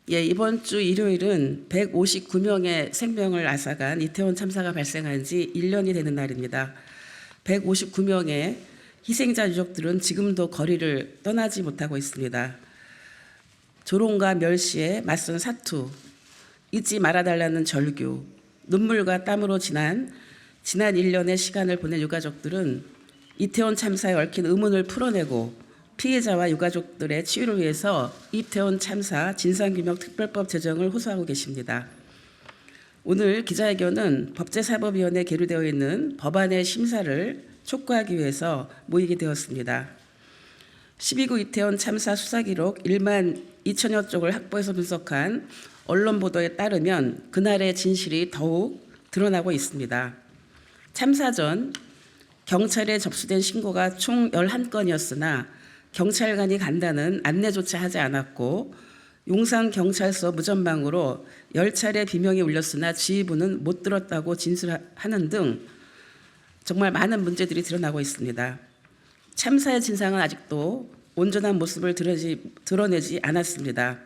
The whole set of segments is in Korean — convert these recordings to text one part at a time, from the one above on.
예, 이번 주 일요일은 159명의 생명을 앗아간 이태원 참사가 발생한 지 1년이 되는 날입니다. 159명의 희생자 유족들은 지금도 거리를 떠나지 못하고 있습니다. 조롱과 멸시에 맞선 사투, 잊지 말아달라는 절규, 눈물과 땀으로 지난 1년의 시간을 보낸 유가족들은 이태원 참사에 얽힌 의문을 풀어내고 피해자와 유가족들의 치유를 위해서 이태원 참사 진상규명 특별법 제정을 호소하고 계십니다. 오늘 기자회견은 법제사법위원회에 계류되어 있는 법안의 심사를 촉구하기 위해서 모이게 되었습니다. 12구 이태원 참사 수사기록 1만 2천여 쪽을 확보해서 분석한 언론 보도에 따르면 그날의 진실이 더욱 드러나고 있습니다. 참사 전 경찰에 접수된 신고가 총 11건이었으나 경찰관이 간다는 안내조차 하지 않았고 용산경찰서 무전망으로 10차례 비명이 울렸으나 지휘부는 못 들었다고 진술하는 등 정말 많은 문제들이 드러나고 있습니다. 참사의 진상은 아직도 온전한 모습을 드러내지 않았습니다.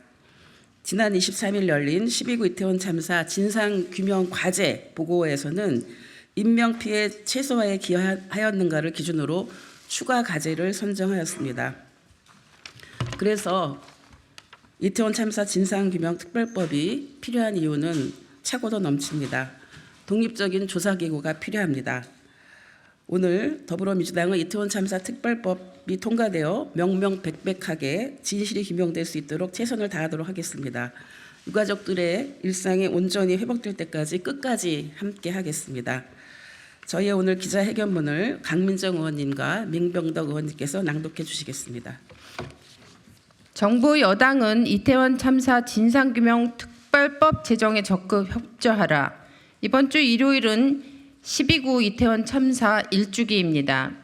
지난 23일 열린 12구 이태원 참사 진상규명 과제 보고에서는 인명피해 최소화에 기여하였는가를 기준으로 추가 과제를 선정하였습니다. 그래서 이태원 참사 진상규명 특별법이 필요한 이유는 차고도 넘칩니다. 독립적인 조사기구가 필요합니다. 오늘 더불어민주당은 이태원 참사 특별법이 통과되어 명명백백하게 진실이 규명될 수 있도록 최선을 다하도록 하겠습니다. 유가족들의 일상이 온전히 회복될 때까지 끝까지 함께 하겠습니다. 저희의 오늘 기자회견문을 강민정 의원님과 민병덕 의원님께서 낭독해 주시겠습니다. 정부 여당은 이태원 참사 진상규명 특별법 제정에 적극 협조하라. 이번 주 일요일은 12구 이태원 참사 1주기입니다.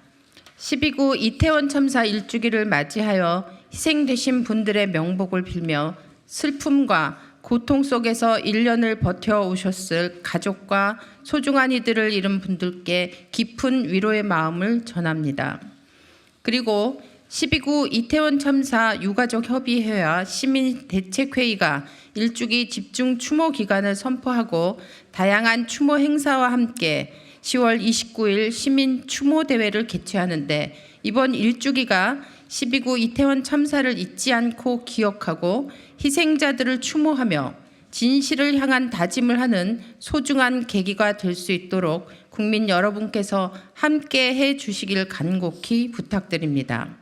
12구 이태원 참사 1주기를 맞이하여 희생되신 분들의 명복을 빌며 슬픔과 고통 속에서 1년을 버텨오셨을 가족과 소중한 이들을 잃은 분들께 깊은 위로의 마음을 전합니다. 그리고 12구 이태원 참사 유가족 협의회와 시민대책회의가 1주기 집중 추모 기간을 선포하고 다양한 추모 행사와 함께 10월 29일 시민 추모 대회를 개최하는데 이번 1주기가 12구 이태원 참사를 잊지 않고 기억하고 희생자들을 추모하며 진실을 향한 다짐을 하는 소중한 계기가 될 수 있도록 국민 여러분께서 함께 해 주시길 간곡히 부탁드립니다.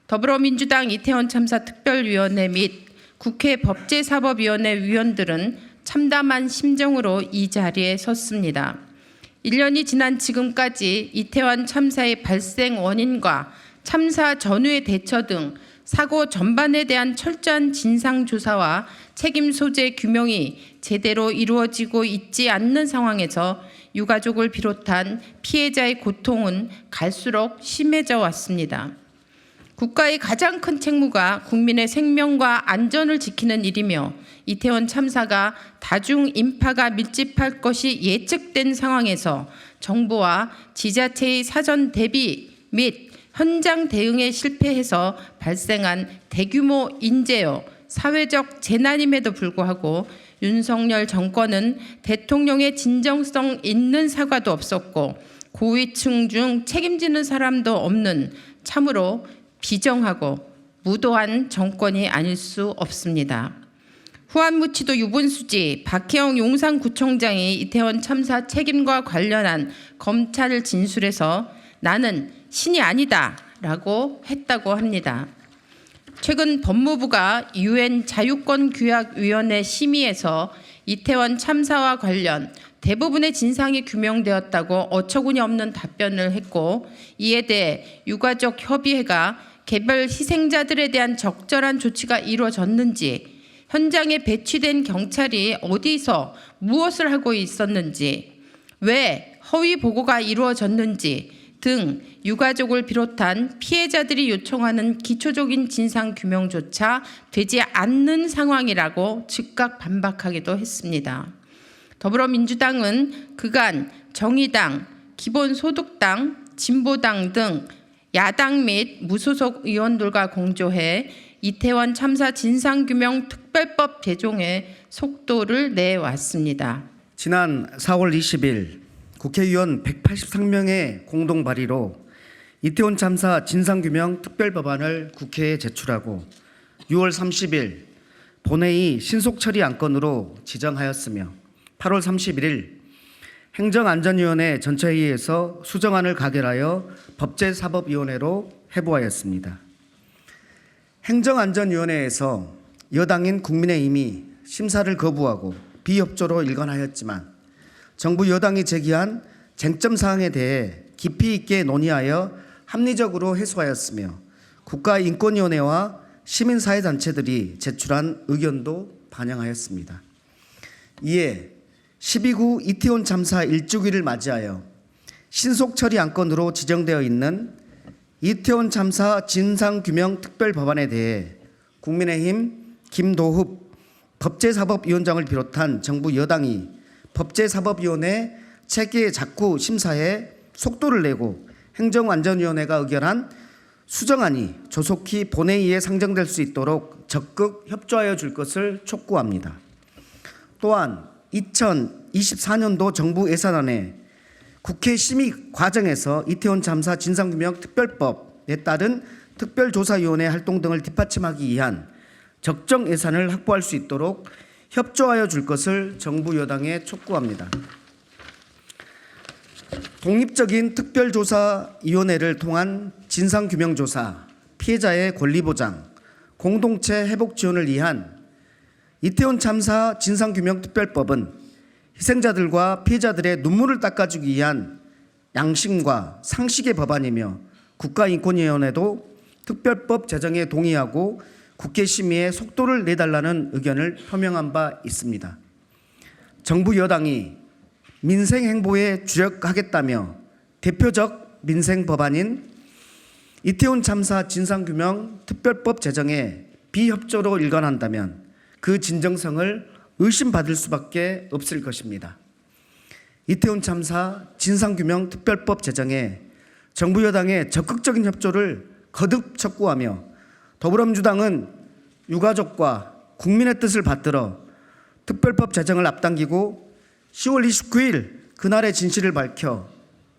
더불어민주당 이태원 참사 특별위원회 및 국회 법제사법위원회 위원들은 참담한 심정으로 이 자리에 섰습니다. 1년이 지난 지금까지 이태원 참사의 발생 원인과 참사 전후의 대처 등 사고 전반에 대한 철저한 진상조사와 책임 소재 규명이 제대로 이루어지고 있지 않는 상황에서 유가족을 비롯한 피해자의 고통은 갈수록 심해져 왔습니다. 국가의 가장 큰 책무가 국민의 생명과 안전을 지키는 일이며 이태원 참사가 다중 인파가 밀집할 것이 예측된 상황에서 정부와 지자체의 사전 대비 및 현장 대응에 실패해서 발생한 대규모 인재요 사회적 재난임에도 불구하고 윤석열 정권은 대통령의 진정성 있는 사과도 없었고 고위층 중 책임지는 사람도 없는 참으로 비정하고 무도한 정권이 아닐 수 없습니다. 후안무치도 유분수지 박혜영 용산구청장이 이태원 참사 책임과 관련한 검찰 진술에서 나는 신이 아니다 라고 했다고 합니다. 최근 법무부가 UN 자유권규약위원회 심의에서 이태원 참사와 관련 대부분의 진상이 규명되었다고 어처구니 없는 답변을 했고 이에 대해 유가족 협의회가 개별 희생자들에 대한 적절한 조치가 이루어졌는지 현장에 배치된 경찰이 어디서 무엇을 하고 있었는지 왜 허위 보고가 이루어졌는지 등 유가족을 비롯한 피해자들이 요청하는 기초적인 진상규명조차 되지 않는 상황이라고 즉각 반박하기도 했습니다. 더불어민주당은 그간 정의당, 기본소득당, 진보당 등 야당 및 무소속 의원들과 공조해 이태원 참사 진상규명 특별법 제정에 속도를 내왔습니다. 지난 4월 20일 국회의원 183명의 공동 발의로 이태원 참사 진상규명 특별법안을 국회에 제출하고 6월 30일 본회의 신속처리 안건으로 지정하였으며 8월 31일 행정안전위원회 전체회의에서 수정안을 가결하여 법제사법위원회로 회부하였습니다. 행정안전위원회에서 여당인 국민의힘이 심사를 거부하고 비협조로 일관하였지만 정부 여당이 제기한 쟁점 사항에 대해 깊이 있게 논의하여 합리적으로 해소하였으며 국가인권위원회와 시민사회단체들이 제출한 의견도 반영하였습니다. 이에 12구 이태원 참사 1주기를 맞이하여 신속처리 안건으로 지정되어 있는 이태원 참사 진상규명 특별법안에 대해 국민의힘 김도흡 법제사법위원장을 비롯한 정부 여당이 법제사법위원회 체계 작후 심사에 속도를 내고 행정안전위원회가 의결한 수정안이 조속히 본회의에 상정될 수 있도록 적극 협조하여 줄 것을 촉구합니다. 또한 2024년도 정부 예산안에 국회 심의 과정에서 이태원 참사 진상규명 특별법에 따른 특별조사위원회 활동 등을 뒷받침하기 위한 적정 예산을 확보할 수 있도록 협조하여 줄 것을 정부 여당에 촉구합니다. 독립적인 특별조사위원회를 통한 진상규명조사, 피해자의 권리보장, 공동체 회복 지원을 위한 이태원 참사 진상규명 특별법은 희생자들과 피해자들의 눈물을 닦아주기 위한 양심과 상식의 법안이며 국가인권위원회도 특별법 제정에 동의하고 국회 심의에 속도를 내달라는 의견을 표명한 바 있습니다. 정부 여당이 민생 행보에 주력하겠다며 대표적 민생 법안인 이태원 참사 진상규명 특별법 제정에 비협조로 일관한다면 그 진정성을 의심받을 수밖에 없을 것입니다. 이태원 참사 진상규명 특별법 제정에 정부 여당의 적극적인 협조를 거듭 촉구하며 더불어민주당은 유가족과 국민의 뜻을 받들어 특별법 제정을 앞당기고 10월 29일 그날의 진실을 밝혀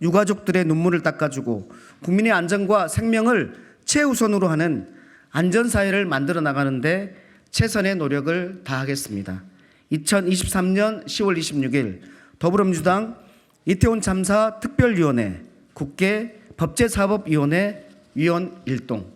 유가족들의 눈물을 닦아주고 국민의 안전과 생명을 최우선으로 하는 안전사회를 만들어 나가는데 최선의 노력을 다하겠습니다. 2023년 10월 26일 더불어민주당 이태원 참사 특별위원회 국회 법제사법위원회 위원 일동